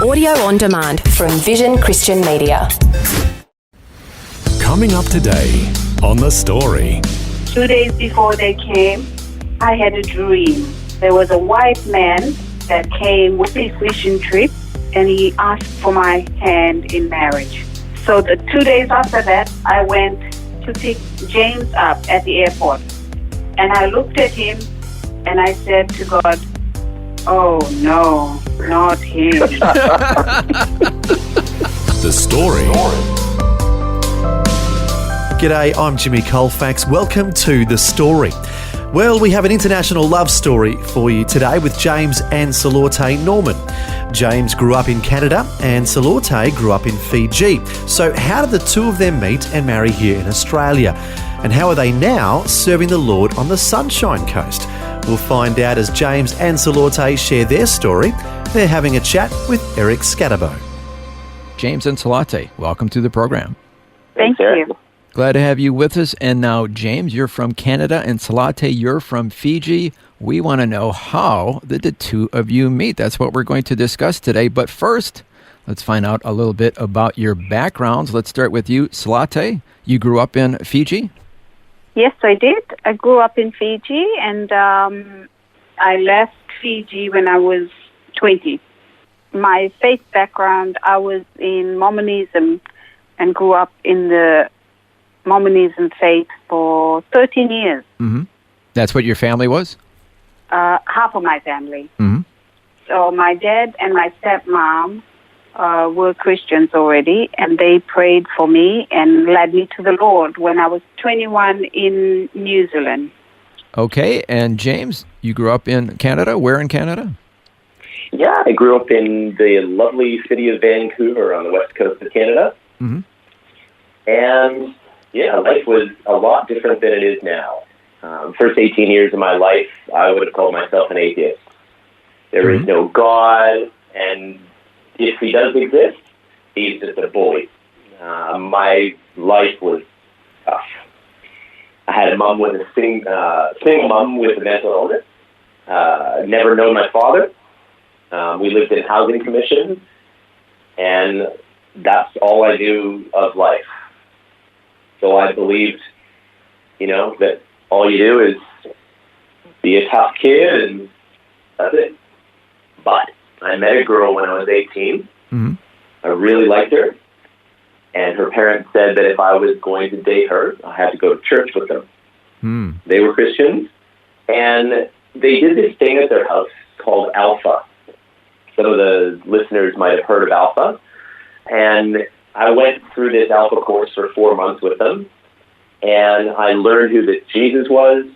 Audio on demand from Vision Christian Media. Coming up today on The Story. 2 days before they came, I had a dream. There was a white man that came with his fishing trip, and he asked for my hand in marriage. So the 2 days after that, I went to pick James up at the airport. And I looked at him, and I said to God, "Oh no, not him." The Story. G'day, I'm Jimmy Colfax. Welcome to The Story. Well, we have an international love story for you today with James and Salote Norman. James grew up in Canada and Salote grew up in Fiji. So how did the two of them meet and marry here in Australia? And how are they now serving the Lord on the Sunshine Coast? We'll find out as James and Salote share their story. They're having a chat with Eric Scatterbo. James and Salote, welcome to the program. Thank you. Glad to have you with us. And now, James, you're from Canada, and Salote, you're from Fiji. We want to know how did the two of you meet? That's what we're going to discuss today. But first, let's find out a little bit about your backgrounds. Let's start with you, Salote. You grew up in Fiji? Yes, I did. I grew up in Fiji, and I left Fiji when I was 20. My faith background, I was in Mormonism and grew up in the Mormonism faith for 13 years. Mm-hmm. That's what your family was? Half of my family. Mm-hmm. So my dad and my stepmom were Christians already, and they prayed for me and led me to the Lord when I was 21 in New Zealand. Okay, and James, you grew up in Canada. Where in Canada? Yeah, I grew up in the lovely city of Vancouver on the west coast of Canada. Mm-hmm. And, yeah, life was a lot different than it is now. First 18 years of my life, I would have called myself an atheist. There is no God, and if he does exist, he's just a bully. My life was tough. I had a mom with a single mom with a mental illness. Never known my father. We lived in housing commission, and that's all I knew of life. So I believed, that all you do is be a tough kid, and that's it. But I met a girl when I was 18. Mm-hmm. I really liked her, and her parents said that if I was going to date her, I had to go to church with them. Mm. They were Christians, and they did this thing at their house called Alpha. Some of the listeners might have heard of Alpha. And I went through this Alpha course for 4 months with them, and I learned who that Jesus was.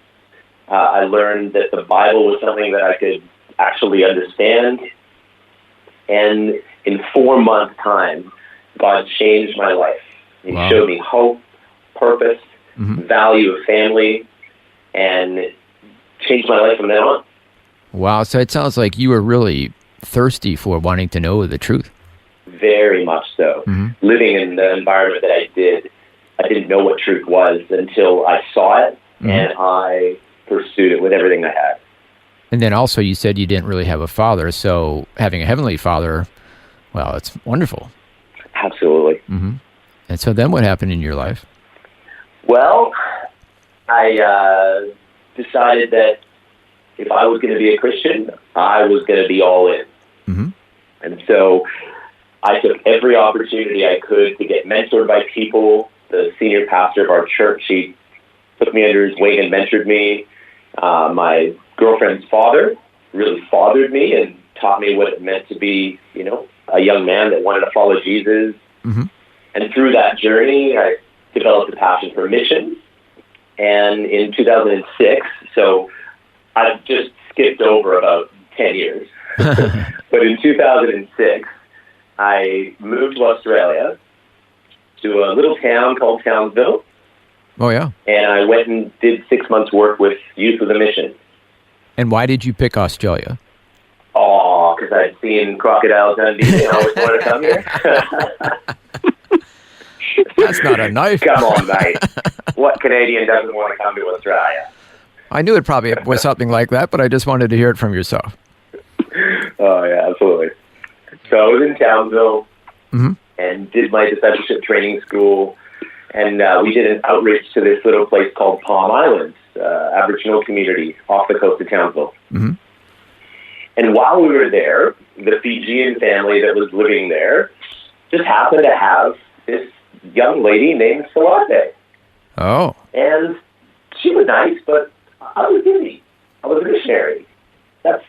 I learned that the Bible was something that I could actually understand. And in 4 months' time, God changed my life. He showed me hope, purpose, value of family, and changed my life from then on. Wow, so it sounds like you were really thirsty for wanting to know the truth. Very much so. Mm-hmm. Living in the environment that I didn't know what truth was until I saw it, and I pursued it with everything I had. And then also you said you didn't really have a father, so having a heavenly father, well, it's wonderful. Absolutely. Mm-hmm. And so then what happened in your life? Well, I decided that if I was going to be a Christian, I was going to be all in. Mm-hmm. And so I took every opportunity I could to get mentored by people. The senior pastor of our church, he took me under his wing and mentored me. My girlfriend's father really fathered me and taught me what it meant to be, a young man that wanted to follow Jesus. Mm-hmm. And through that journey, I developed a passion for missions. And in 2006, so I've just skipped over about 10 years. But in 2006, I moved to Australia to a little town called Townsville. Oh, yeah. And I went and did 6 months' work with Youth with a Mission. And why did you pick Australia? Oh, because I'd seen Crocodile Dundee and I always wanted to come here. That's not a knife. Come on, mate. What Canadian doesn't want to come to Australia? I knew it probably was something like that, but I just wanted to hear it from yourself. Oh, yeah, absolutely. So I was in Townsville Mhm. and did my discipleship training school, and we did an outreach to this little place called Palm Island, Aboriginal community off the coast of Townsville. Mhm. And while we were there, the Fijian family that was living there just happened to have this young lady named Salote. Oh. And she was nice, but I was busy. I was a missionary. That's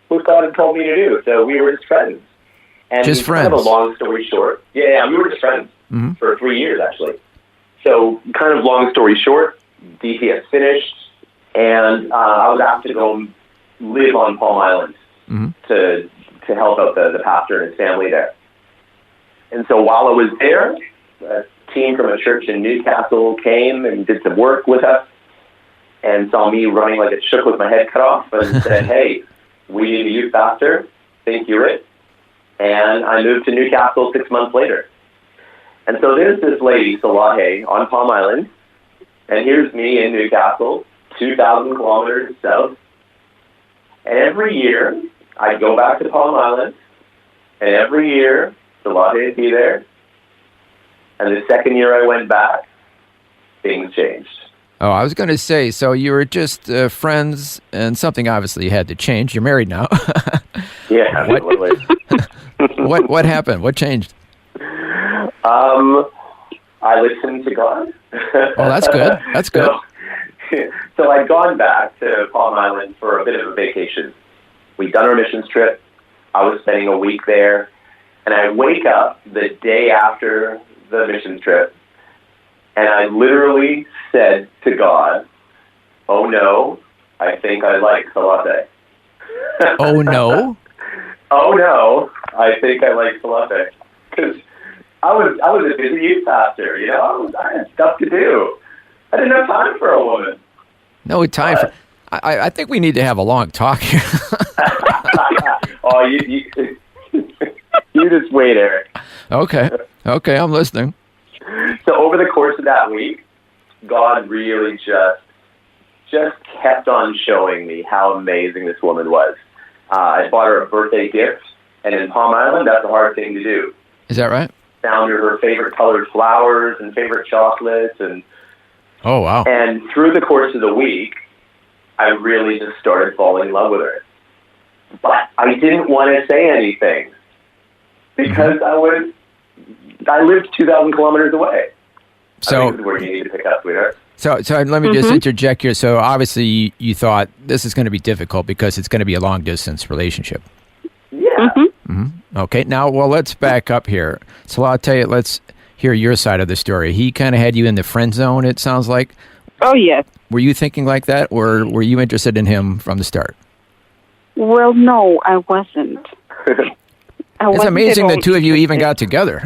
what God had told me to do. So we were just friends. And Just kind of friends? a long story short. Yeah, we were just friends Mhm. for 3 years, actually. So kind of long story short, DTS finished, and I was asked to go live on Palm Island Mhm. to help out the pastor and his family there. And so while I was there, a team from a church in Newcastle came and did some work with us and saw me running like a shook with my head cut off and said, hey, we need a youth pastor. Think you're it. And I moved to Newcastle 6 months later. And so there's this lady, Salote, on Palm Island, and here's me in Newcastle, 2,000 kilometers south. And every year, I'd go back to Palm Island, and every year, Salote would be there. And the second year I went back, things changed. Oh, I was going to say, so you were just friends, and something obviously had to change. You're married now. Yeah, What? absolutely. What happened? What changed? I listened to God. Oh, that's good. That's good. So I'd gone back to Palm Island for a bit of a vacation. We'd done our missions trip. I was spending a week there. And I wake up the day after the missions trip, and I literally said to God, oh no, I think I like Salote. Oh, no? Oh no, I think I like Salote. Because I was a busy youth pastor, you know, I had stuff to do. I didn't have time for a woman. No time for... I think we need to have a long talk here. Oh, you just wait, Eric. Okay, I'm listening. So over the course of that week, God really just kept on showing me how amazing this woman was. I bought her a birthday gift, and in Palm Island, that's a hard thing to do. Is that right? Found her favorite colored flowers and favorite chocolates, and Oh, wow. And through the course of the week, I really just started falling in love with her. But I didn't want to say anything because I lived 2,000 kilometers away. So, I think this is where you need to pick up, sweetheart. so let me just interject here. So obviously you thought this is going to be difficult because it's going to be a long distance relationship. Yeah. Okay, now, well, let's back up here. Salote, let's hear your side of the story. He kind of had you in the friend zone, it sounds like. Oh, yes. Were you thinking like that, or were you interested in him from the start? Well, no, I wasn't. It's amazing the two of you even got together.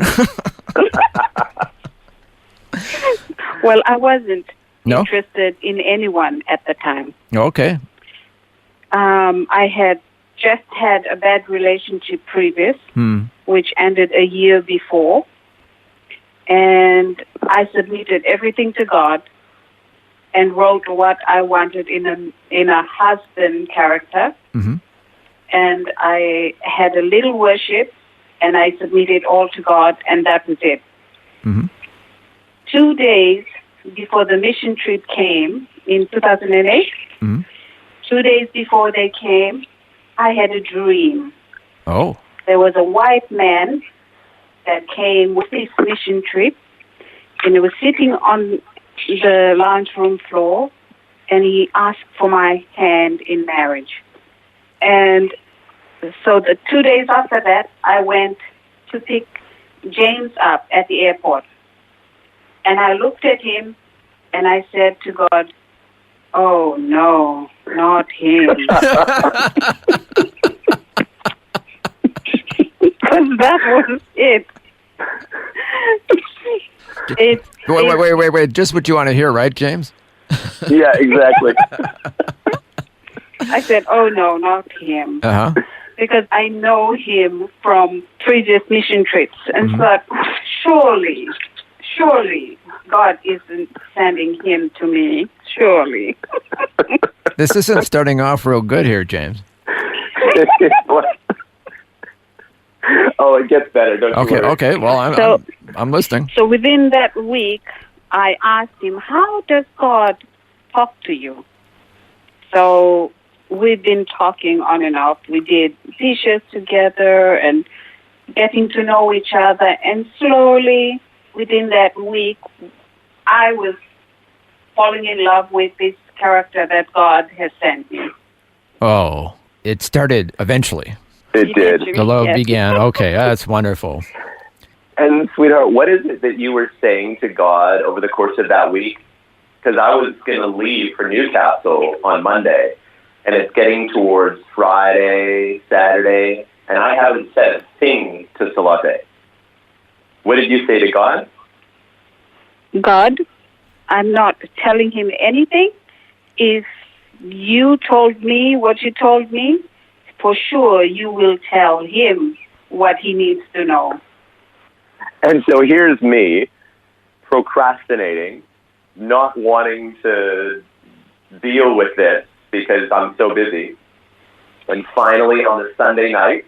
Well, I wasn't No? interested in anyone at the time. Okay. I had just had a bad relationship previous, which ended a year before. And I submitted everything to God and wrote what I wanted in a husband character. And I had a little worship, and I submitted all to God, and that was it. 2 days before the mission trip came in 2008, 2 days before they came, I had a dream. Oh. There was a white man that came with his mission trip, and he was sitting on the lounge room floor, and he asked for my hand in marriage. And so the 2 days after that, I went to pick James up at the airport. And I looked at him, and I said to God, oh, no, not him. Because that was it. Wait. Just what you want to hear, right, James? Yeah, exactly. I said, oh, no, not him. Uh-huh. Because I know him from previous mission trips. And thought, surely, God isn't sending him to me. Surely. This isn't starting off real good here, James. Oh, it gets better. Don't you worry. Okay. Well, So- I'm listening. So within that week, I asked him, how does God talk to you? So we've been talking on and off. We did dishes together and getting to know each other. And slowly, within that week, I was falling in love with this character that God has sent me. Oh, it started eventually. It did. The love Yes. began. Okay, that's wonderful. And, sweetheart, what is it that you were saying to God over the course of that week? Because I was going to leave for Newcastle on Monday, and it's getting towards Friday, Saturday, and I haven't said a thing to Salote. What did you say to God? God, I'm not telling him anything. If you told me what you told me, for sure you will tell him what he needs to know. And so here's me procrastinating, not wanting to deal with this because I'm so busy. And finally, on the Sunday night,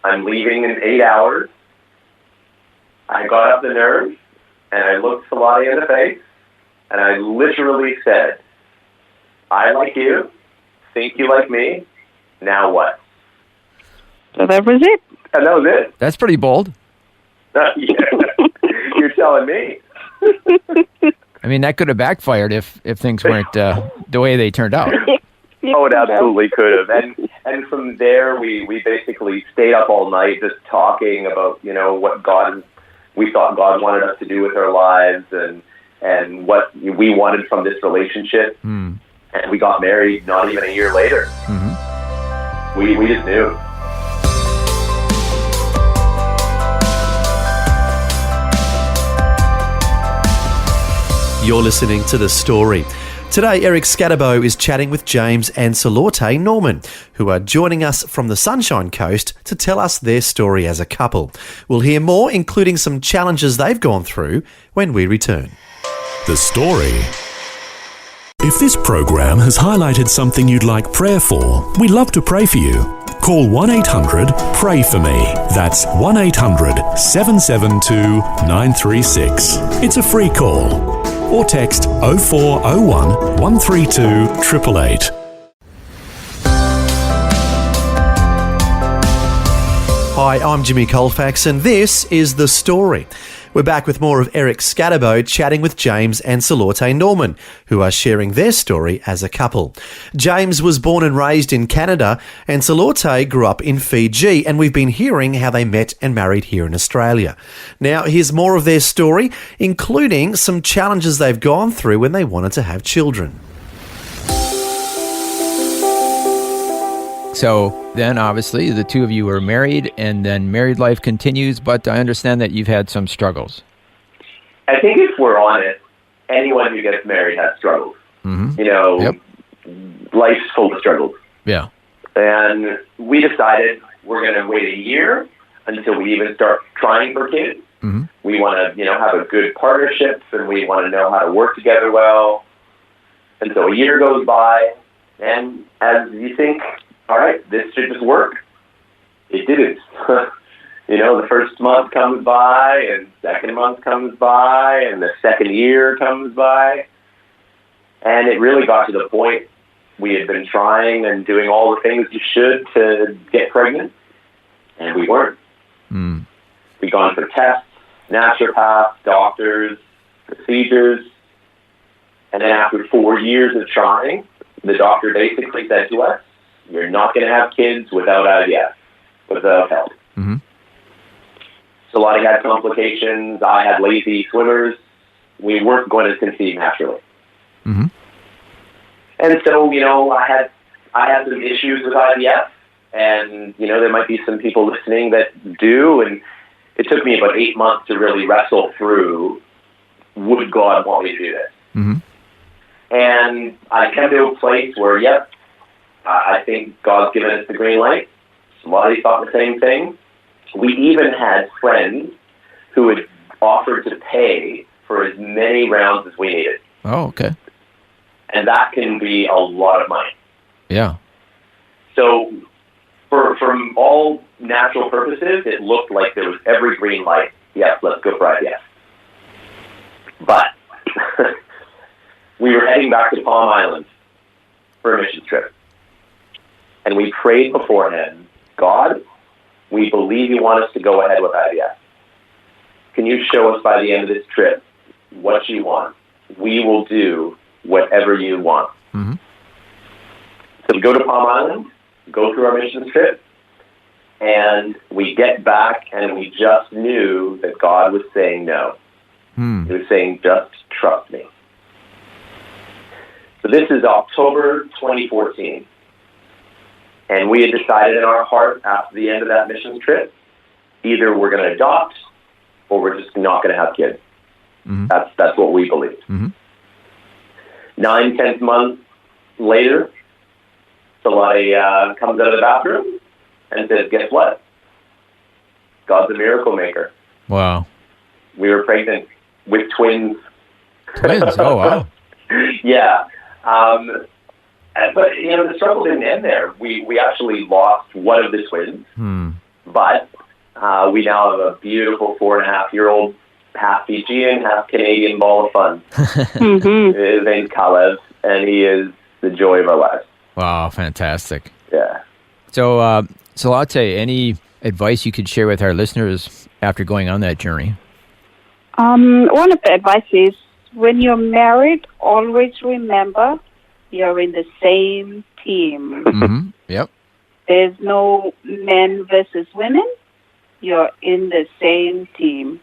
I'm leaving in 8 hours. I got up the nerve, and I looked Salote in the face, and I literally said, I like you, think you like me, now what? So that was it. And that was it. That's pretty bold. Yeah. You're telling me. I mean, that could have backfired if things weren't the way they turned out. Oh, it absolutely could have. And from there, we basically stayed up all night just talking about, what we thought God wanted us to do with our lives and what we wanted from this relationship. Mm. And we got married not even a year later. Mm-hmm. We just knew. You're listening to The Story. Today, Eric Scatterbo is chatting with James and Salote Norman, who are joining us from the Sunshine Coast to tell us their story as a couple. We'll hear more, including some challenges they've gone through, when we return. The Story. If this program has highlighted something you'd like prayer for, we'd love to pray for you. Call 1-800-PRAY-FOR-ME. That's 1-800-772-936. It's a free call. Or text 0401 132 888. Hi, I'm Jimmy Colfax, and this is The Story. We're back with more of Eric Scatterbo chatting with James and Salote Norman, who are sharing their story as a couple. James was born and raised in Canada, and Salote grew up in Fiji, and we've been hearing how they met and married here in Australia. Now, here's more of their story, including some challenges they've gone through when they wanted to have children. So then, obviously, the two of you were married, and then married life continues, but I understand that you've had some struggles. I think if we're honest, anyone who gets married has struggles. Mm-hmm. Yep. Life's full of struggles. Yeah. And we decided we're going to wait a year until we even start trying for kids. Mm-hmm. We want to, have a good partnership, and we want to know how to work together well. And so a year goes by, and as you think, all right, this should just work, it didn't. The first month comes by, and second month comes by, and the second year comes by. And it really got to the point we had been trying and doing all the things you should to get pregnant, and we weren't. Mm. We'd gone for tests, naturopaths, doctors, procedures, and then after 4 years of trying, the doctor basically said to us, you're not going to have kids without IVF, without help. Mm-hmm. Salote had complications. I had lazy swimmers. We weren't going to conceive naturally. Mm-hmm. And so, I had some issues with IVF, and, there might be some people listening that do, and it took me about 8 months to really wrestle through, would God want me to do this? Mm-hmm. And I came to a place where, I think God's given us the green light. Somebody thought the same thing. We even had friends who had offered to pay for as many rounds as we needed. Oh, okay. And that can be a lot of money. Yeah. So from all, natural purposes, it looked like there was every green light. Yes, let's go for IVF. But we were heading back to Palm Island for a mission trip. And we prayed beforehand, God, we believe you want us to go ahead with IVF. Can you show us by the end of this trip what you want? We will do whatever you want. Mm-hmm. So we go to Palm Island, go through our mission trip, and we get back and we just knew that God was saying no. He was saying, just trust me. So this is October 2014. And we had decided in our heart after the end of that mission trip, either we're going to adopt or we're just not going to have kids. Mm-hmm. That's what we believed. Mm-hmm. 9-10 months later, Salote comes out of the bathroom and says, guess what? God's a miracle maker. Wow. We were pregnant with twins. Twins? Oh, wow. Yeah. But, the struggle didn't end there. We actually lost one of the twins. But we now have a beautiful 4.5-year-old, half Fijian, half Canadian ball of fun. His name's Kalev, and he is the joy of our lives. Wow, fantastic. Yeah. So, Salote, any advice you could share with our listeners after going on that journey? One of the advice is, when you're married, always remember you're in the same team. Mm-hmm. Yep. There's no men versus women. You're in the same team.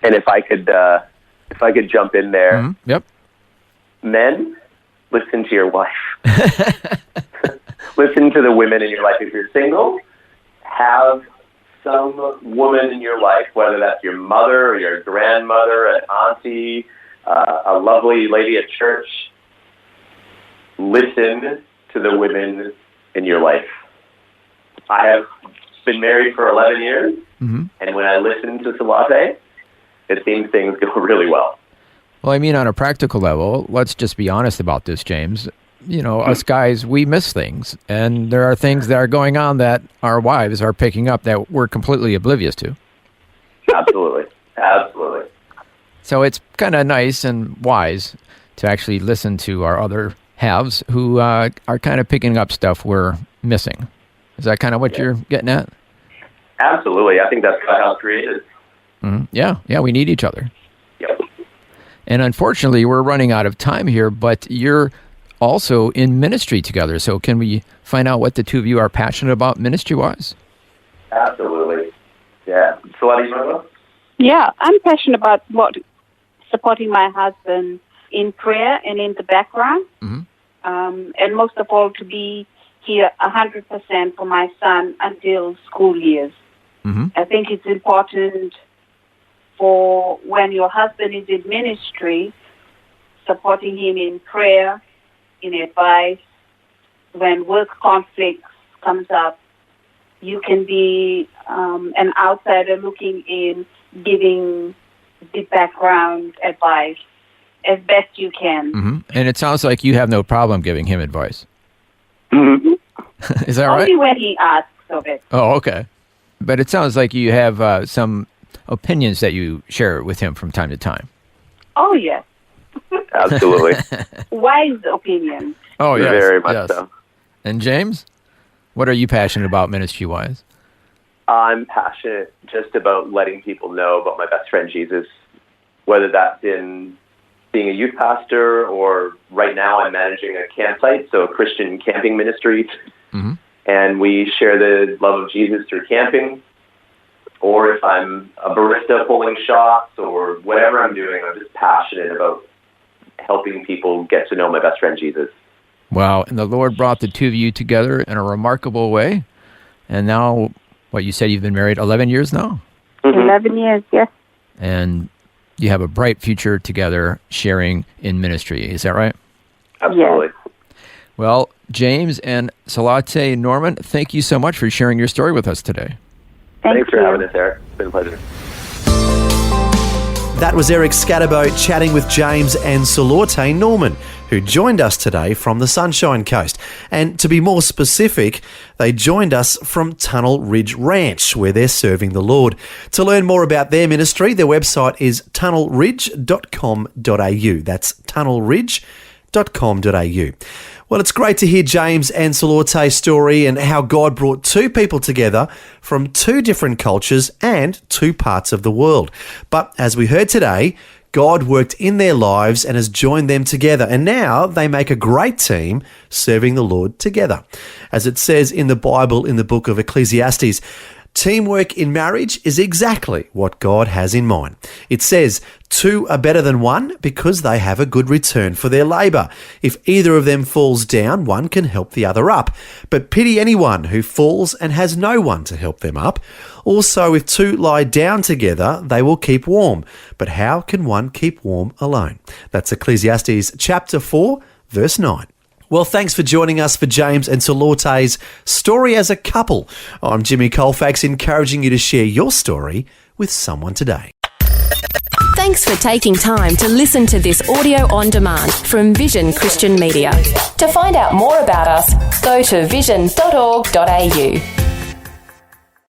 And if I could jump in there, Yep. Men, listen to your wife. Listen to the women in your life. If you're single, have some woman in your life, whether that's your mother or your grandmother, an auntie, a lovely lady at church. Listen to the women in your life. I have been married for 11 years, and when I listen to Salote, it seems things go really well. Well, I mean, on a practical level, let's just be honest about this, James. Us guys, we miss things, and there are things that are going on that our wives are picking up that we're completely oblivious to. Absolutely. Absolutely. So it's kind of nice and wise to actually listen to our other halves who are kind of picking up stuff we're missing. Is that kind of what you're getting at? Absolutely. I think that's how it's created. Mm-hmm. Yeah, we need each other. Yep. And unfortunately, we're running out of time here, but you're also in ministry together. So can we find out what the two of you are passionate about ministry-wise? Absolutely. Yeah. Salote, you want to know? Yeah, I'm passionate about supporting my husband in prayer and in the background. And most of all, to be here 100% for my son until school years. I think it's important for when your husband is in ministry, supporting him in prayer, in advice. When work conflicts comes up, you can be an outsider looking in, giving the background advice as best you can. And it sounds like you have no problem giving him advice. Is that right? Only when he asks of it. Oh, okay. But it sounds like you have some opinions that you share with him from time to time. Oh, yes. Absolutely. Wise opinions. Oh, yes. Very much so. And James, what are you passionate about ministry-wise? I'm passionate just about letting people know about my best friend Jesus, whether that's in being a youth pastor or right now I'm managing a campsite, so a Christian camping ministry. And we share the love of Jesus through camping. Or if I'm a barista pulling shots or whatever I'm doing, I'm just passionate about helping people get to know my best friend Jesus. Wow. And the Lord brought the two of you together in a remarkable way. And now, what you said, you've been married 11 years now? 11 years, yes. And you have a bright future together sharing in ministry. Is that right? Absolutely. Yes. Well, James and Salote Norman, thank you so much for sharing your story with us today. Thanks for having us, Eric. It's been a pleasure. That was Eric Scatterbo chatting with James and Salote Norman, who joined us today from the Sunshine Coast. And to be more specific, they joined us from Tunnel Ridge Ranch, where they're serving the Lord. To learn more about their ministry, their website is tunnelridge.com.au. That's tunnelridge.com.au. Well, it's great to hear James and Salote's story and how God brought two people together from two different cultures and two parts of the world. But as we heard today, God worked in their lives and has joined them together, and now they make a great team serving the Lord together. As it says in the Bible in the book of Ecclesiastes, teamwork in marriage is exactly what God has in mind. It says, two are better than one because they have a good return for their labour. If either of them falls down, one can help the other up. But pity anyone who falls and has no one to help them up. Also, if two lie down together, they will keep warm. But how can one keep warm alone? That's Ecclesiastes chapter 4, verse 9. Well, thanks for joining us for James and Salote's story as a couple. I'm Jimmy Colfax, encouraging you to share your story with someone today. Thanks for taking time to listen to this audio on demand from Vision Christian Media. To find out more about us, go to vision.org.au.